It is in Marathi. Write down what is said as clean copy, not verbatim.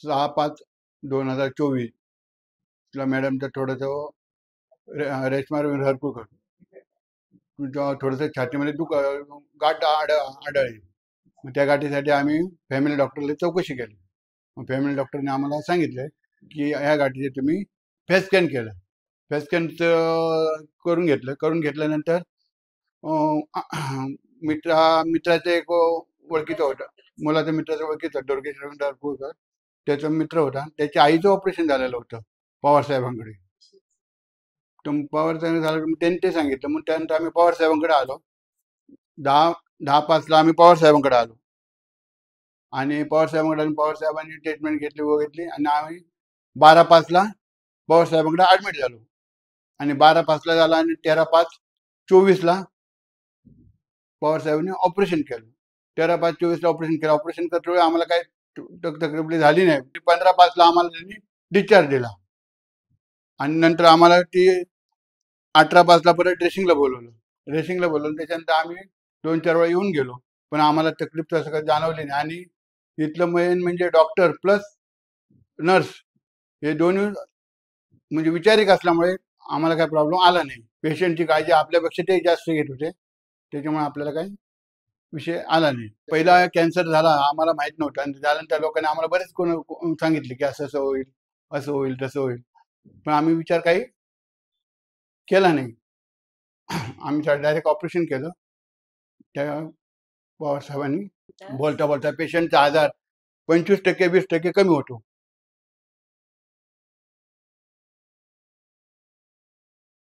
6/5/2024 ला मॅडमचं थोडंसं रेशमा हरकुळकर तुमच्या थोडंसं छातीमध्ये गाठ आढळली. मग त्या गाठीसाठी आम्ही फॅमिली डॉक्टरला चौकशी केली. मग फॅमिली डॉक्टरने आम्हाला सांगितलं की ह्या गाठीचे तुम्ही फेस स्कॅन केलं. फेस स्कॅनचं करून घेतल्यानंतर मित्राचं एक ओळखीचं होता, मुलाचा मित्राचा ओळखीचा डोरगे हरकुळकर, त्याचा मित्र होता. त्याच्या आईचं ऑपरेशन झालेलं होतं पवारसाहेबांकडे. तर पवारसाहेब झालं मग त्यांनी ते सांगितलं. मग त्यानंतर आम्ही पवारसाहेबांकडे आलो. 10:05ला आम्ही पवारसाहेबांकडे आलो आणि पवारसाहेबांनी ट्रीटमेंट घेतली आणि आम्ही 12:05ला पवारसाहेबांकडे ॲडमिट झालो आणि 12:05ला झाला आणि 13/5/24ला पवारसाहेबांनी ऑपरेशन केलं. 13/5/24ला ऑपरेशन केलं. ऑपरेशन करते वेळी आम्हाला काही तकलीफ झाली नाही. 15/5ला आम्हाला त्यांनी डिस्चार्ज दिला आणि नंतर आम्हाला ती 18/5ला परत ड्रेसिंगला बोलवलं. त्याच्यानंतर आम्ही 2-4 वेळा येऊन गेलो, पण आम्हाला तकलीफ तसं काही जाणवली नाही. आणि इथलं मेन म्हणजे डॉक्टर प्लस नर्स हे दोन्ही म्हणजे विचारिक असल्यामुळे आम्हाला काही प्रॉब्लेम आला नाही. पेशंटची काळजी आपल्यापेक्षा ते जास्त घेत होते, त्याच्यामुळे आपल्याला काही विषय आला नाही. पहिला कॅन्सर झाला आम्हाला माहित नव्हतं आणि त्यानंतर लोकांनी आम्हाला बरेच कोण सांगितले की असं होईल, असं होईल, तसं होईल, पण आम्ही विचार काही केला नाही. आम्ही डायरेक्ट ऑपरेशन केलं. त्या पवारसाहेबांनी बोलता पेशंटचा आजार 25% 20% कमी होतो.